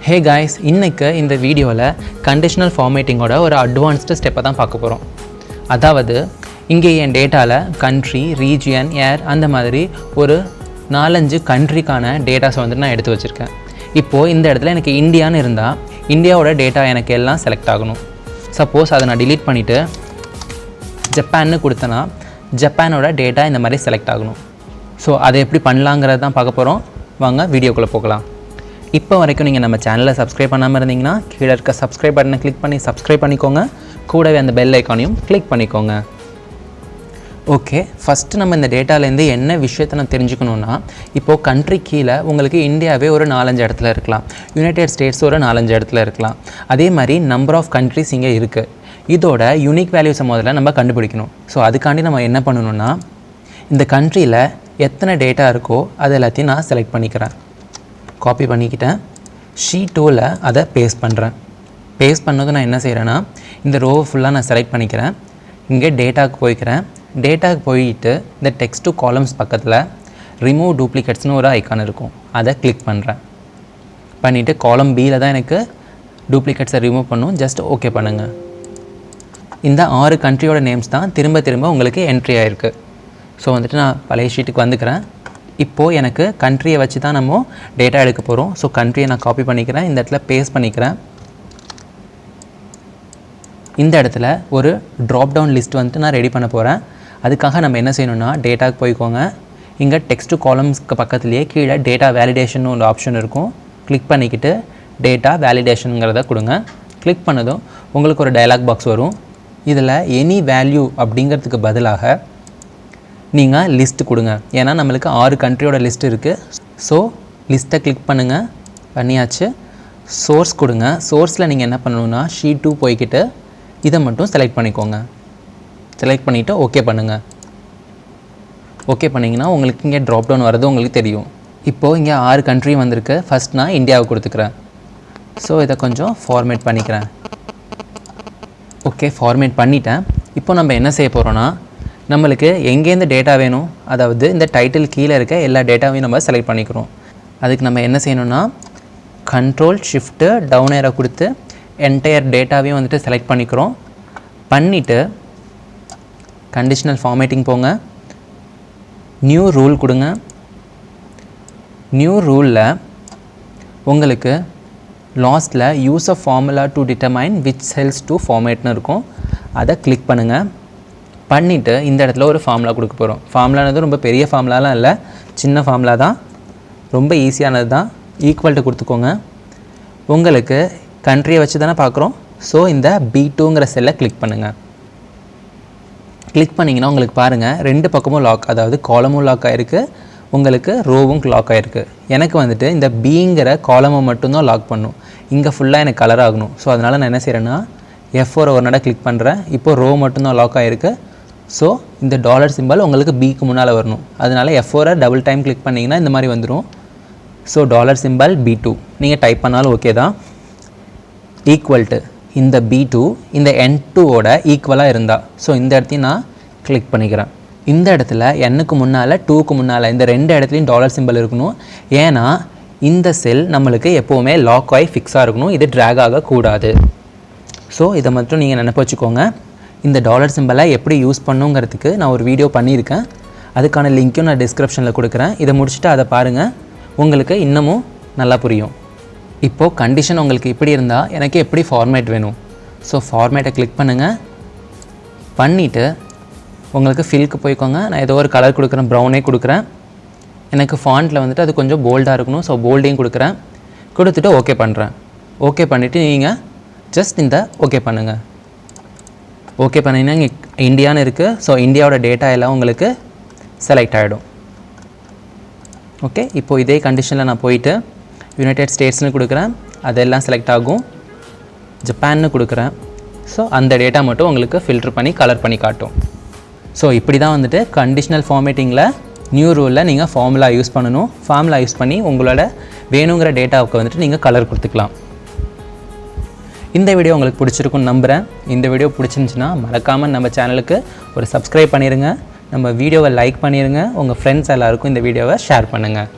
Hey guys, இன்னைக்கு இந்த வீடியோவில் கண்டிஷனல் ஃபார்மேட்டிங்கோட ஒரு அட்வான்ஸ்டு ஸ்டெப்பை தான் பார்க்க போகிறோம். அதாவது இங்கே என் டேட்டாவில் கண்ட்ரி, ரீஜியன், ஏர் அந்த மாதிரி ஒரு 4-5 கண்ட்ரிக்கான டேட்டாஸை வந்துட்டு நான் எடுத்து வச்சுருக்கேன். இப்போது இந்த இடத்துல எனக்கு இந்தியான்னு இருந்தால் இந்தியாவோட டேட்டா எனக்கு எல்லாம் செலக்ட் ஆகணும். சப்போஸ் அதை நான் டிலீட் பண்ணிவிட்டு ஜப்பான்னு கொடுத்தேன்னா ஜப்பானோட டேட்டா இந்த மாதிரி செலக்ட் ஆகணும். ஸோ அதை எப்படி பண்ணலாங்கிறது தான் பார்க்க போகிறோம். வாங்க வீடியோக்குள்ளே போகலாம். இப்போ வரைக்கும் நீங்கள் நம்ம சேனலை சப்ஸ்கிரைப் பண்ணாமல் இருந்தீங்கன்னா கீழே இருக்க சப்ஸ்கிரைப் பட்டனை கிளிக் பண்ணி சப்ஸ்கிரைப் பண்ணிக்கோங்க. கூடவே அந்த பெல் ஐக்கானையும் கிளிக் பண்ணிக்கோங்க. ஓகே, ஃபஸ்ட்டு நம்ம இந்த டேட்டாலேருந்து என்ன விஷயத்தை நான் தெரிஞ்சுக்கணுன்னா, இப்போது கண்ட்ரி கீழே உங்களுக்கு இந்தியாவே ஒரு 4-5 இடத்துல இருக்கலாம், யுனைடெட் ஸ்டேட்ஸ் ஒரு 4-5 இடத்துல இருக்கலாம். அதே மாதிரி நம்பர் ஆஃப் கண்ட்ரிஸ் இங்கே இருக்குது. இதோட யூனிக் வேல்யூஸை முதல்ல நம்ம கண்டுபிடிக்கணும். ஸோ அதுக்காண்டி நம்ம என்ன பண்ணணுன்னா, இந்த கண்ட்ரியில் எத்தனை டேட்டா இருக்கோ அது எல்லாத்தையும் நான் செலக்ட் பண்ணிக்கிறேன். காப்பி பண்ணிக்கிட்டேன். ஷீட் 2ல் அதை பேஸ்ட் பண்ணுறேன். பேஸ்ட் பண்ணது நான் என்ன செய்கிறேன்னா, இந்த ரோவை ஃபுல்லாக நான் செலக்ட் பண்ணிக்கிறேன். இங்கே டேட்டாவுக்கு போய்க்கிறேன். டேட்டாவுக்கு போயிட்டு இந்த டெக்ஸ்ட் டு காலம்ஸ் பக்கத்தில் ரிமூவ் டூப்ளிகேட்ஸ்னு ஒரு ஐக்கான் இருக்கும், அதை கிளிக் பண்ணுறேன். பண்ணிவிட்டு காலம் பியில் தான் எனக்கு டூப்ளிகேட்ஸை ரிமூவ் பண்ணும். ஜஸ்ட் ஓகே பண்ணுங்கள். இந்த 6 கண்ட்ரியோட நேம்ஸ் தான் திரும்ப திரும்ப உங்களுக்கு என்ட்ரி ஆகிருக்கு. ஸோ வந்துட்டு நான் பழைய ஷீட்டுக்கு வந்துக்கிறேன். இப்போது எனக்கு கண்ட்ரியை வச்சு தான் நம்ம டேட்டா எடுக்க போகிறோம். ஸோ கண்ட்ரியை நான் காப்பி பண்ணிக்கிறேன். இந்த இடத்துல பேஸ்ட் பண்ணிக்கிறேன். இந்த இடத்துல ஒரு ட்ராப்டவுன் லிஸ்ட் வந்துட்டு நான் ரெடி பண்ண போகிறேன். அதுக்காக நம்ம என்ன செய்யணும்னா, டேட்டாவுக்கு போய்க்கோங்க. இங்கே டெக்ஸ்ட் டு காலம்ஸ்க்கு பக்கத்துலேயே கீழே டேட்டா வேலிடேஷன் ஒரு ஆப்ஷன் இருக்கும். கிளிக் பண்ணிக்கிட்டு டேட்டா வேலிடேஷனுங்கிறத கொடுங்க. கிளிக் பண்ணதும் உங்களுக்கு ஒரு டயலாக் பாக்ஸ் வரும். இதில் எனி வேல்யூ அப்படிங்கிறதுக்கு பதிலாக நீங்கள் லிஸ்ட்டு கொடுங்க. ஏன்னா நம்மளுக்கு 6 கண்ட்ரியோட லிஸ்ட் இருக்குது. ஸோ லிஸ்ட்டை கிளிக் பண்ணுங்கள். பண்ணியாச்சு. சோர்ஸ் கொடுங்க. சோர்ஸில் நீங்கள் என்ன பண்ணணுன்னா, ஷீட் 2 போய்கிட்டு இதை மட்டும் செலக்ட் பண்ணிக்கோங்க. செலக்ட் பண்ணிவிட்டு ஓகே பண்ணுங்கள். ஓகே பண்ணிங்கன்னா உங்களுக்கு இங்கே ட்ராப் டவுன் வர்றது உங்களுக்கு தெரியும். இப்போது இங்கே 6 கண்ட்ரி வந்திருக்கு. ஃபஸ்ட் நான் இந்தியாவை கொடுத்துக்கிறேன். ஸோ இதை கொஞ்சம் ஃபார்மேட் பண்ணிக்கிறேன். ஓகே, ஃபார்மேட் பண்ணிட்டேன். இப்போ நம்ம என்ன செய்ய போகிறோன்னா, நம்மளுக்கு எங்கேருந்து டேட்டா வேணும், அதாவது இந்த டைட்டில் கீழே இருக்க எல்லா டேட்டாவையும் நம்ம செலக்ட் பண்ணிக்கிறோம். அதுக்கு நம்ம என்ன செய்யணும்னா, கண்ட்ரோல் ஷிஃப்ட்டு டவுன் ஏரை கொடுத்து என்டையர் டேட்டாவையும் வந்துட்டு செலக்ட் பண்ணிக்கிறோம். பண்ணிவிட்டு கண்டிஷனல் ஃபார்மேட்டிங் போங்க. நியூ ரூல் கொடுங்க. நியூ ரூலில் உங்களுக்கு லாஸ்ட்டில் use a formula to determine which cells to ஃபார்மேட்னு இருக்கும். அதை கிளிக் பண்ணுங்கள். பண்ணிவிட்டு இந்த இடத்துல ஒரு ஃபார்முலா கொடுக்க போகிறோம். ஃபார்முலானது ரொம்ப பெரிய ஃபார்முலாலாம் இல்லை, சின்ன ஃபார்முலா தான், ரொம்ப ஈஸியானது தான். ஈக்குவல் டு கொடுத்துக்கோங்க. உங்களுக்கு கண்ட்ரியை வச்சு தானே பார்க்குறோம். ஸோ இந்த B2ங்கிற செல்லை கிளிக் பண்ணுங்கள். கிளிக் பண்ணிங்கன்னா உங்களுக்கு பாருங்கள் 2 பக்கமும் லாக், அதாவது காலமும் லாக் ஆகிருக்கு, உங்களுக்கு ரோவும் லாக் ஆகிருக்கு. எனக்கு வந்துட்டு இந்த Bங்கிற காலமை மட்டும்தான் லாக் பண்ணும். இங்கே ஃபுல்லாக எனக்கு கலர் ஆகணும். ஸோ அதனால் நான் என்ன செய்கிறேன்னா, F4 ஒரு நட கிளிக் பண்ணுறேன். இப்போது ரோ மட்டும்தான் லாக் ஆகிருக்கு. ஸோ இந்த டாலர் சிம்பல் உங்களுக்கு Bக்கு முன்னால் வரணும். அதனால் F4 டபுள் டைம் கிளிக் பண்ணிங்கன்னா இந்த மாதிரி வந்துடும். ஸோ டாலர் சிம்பல் B2 நீங்கள் டைப் பண்ணாலும் ஓகே தான். ஈக்குவல் டு இந்த B2 இந்த N2ஓட ஈக்குவலாக இருந்தால், ஸோ இந்த இடத்தையும் நான் கிளிக் பண்ணிக்கிறேன். இந்த இடத்துல Nக்கு முன்னால் 2க்கு முன்னால் இந்த 2 இடத்துலையும் டாலர் சிம்பல் இருக்கணும். ஏன்னா இந்த செல் நம்மளுக்கு எப்போவுமே லாக் ஆகி ஃபிக்ஸாக இருக்கணும், இது ட்ராக் ஆகக்கூடாது. ஸோ இதை மட்டும் நீங்கள் நினைப்பு வச்சுக்கோங்க. இந்த டாலர் சிம்பலை எப்படி யூஸ் பண்ணுங்கிறதுக்கு நான் ஒரு வீடியோ பண்ணியிருக்கேன். அதுக்கான லிங்க்கும் நான் டிஸ்கிரிப்ஷனில் கொடுக்குறேன். இதை முடிச்சுட்டு அதை பாருங்கள், உங்களுக்கு இன்னமும் நல்லா புரியும். இப்போது கண்டிஷன் உங்களுக்கு இப்படி இருந்தால் எனக்கு எப்படி ஃபார்மேட் வேணும். ஸோ ஃபார்மேட்டை கிளிக் பண்ணுங்கள். பண்ணிவிட்டு உங்களுக்கு ஃபில்க்கு போய்க்கோங்க. நான் ஏதோ ஒரு கலர் கொடுக்குறேன், ப்ரௌனே கொடுக்குறேன். எனக்கு ஃபாண்ட்டில் வந்துட்டு அது கொஞ்சம் போல்டாக இருக்கணும். ஸோ போல்டையும் கொடுக்குறேன். கொடுத்துட்டு ஓகே பண்ணுறேன். ஓகே பண்ணிவிட்டு நீங்கள் ஜஸ்ட் இந்த ஓகே பண்ணுங்கள். ஓகே பண்ணிங்கன்னா இங்கே இந்தியான்னு இருக்குது. ஸோ இந்தியாவோட டேட்டா எல்லாம் உங்களுக்கு செலக்ட் ஆகிடும். ஓகே, இப்போது இதே கண்டிஷனில் நான் போயிட்டு யுனைடெட் ஸ்டேட்ஸ்னு கொடுக்குறேன், அதெல்லாம் செலக்ட் ஆகும். ஜப்பான்னு கொடுக்குறேன். ஸோ அந்த டேட்டா மட்டும் உங்களுக்கு ஃபில்டர் பண்ணி கலர் பண்ணி காட்டும். ஸோ இப்படி தான் வந்துட்டு கண்டிஷனல் ஃபார்மேட்டிங்கில் நியூ ரூலில் நீங்கள் ஃபார்முலா யூஸ் பண்ணணும். ஃபார்முலா யூஸ் பண்ணி உங்களோட வேணுங்கிற டேட்டாவுக்கு வந்துட்டு நீங்கள் கலர் கொடுத்துக்கலாம். இந்த வீடியோ உங்களுக்கு பிடிச்சிருக்குன்னு நம்புகிறேன். இந்த வீடியோ பிடிச்சிருந்துச்சின்னா மறக்காமல் நம்ம சேனலுக்கு ஒரு சப்ஸ்கிரைப் பண்ணிடுங்க. நம்ம வீடியோவை லைக் பண்ணிடுங்க. உங்கள் ஃப்ரெண்ட்ஸ் எல்லாருக்கும் இந்த வீடியோவை ஷேர் பண்ணுங்கள்.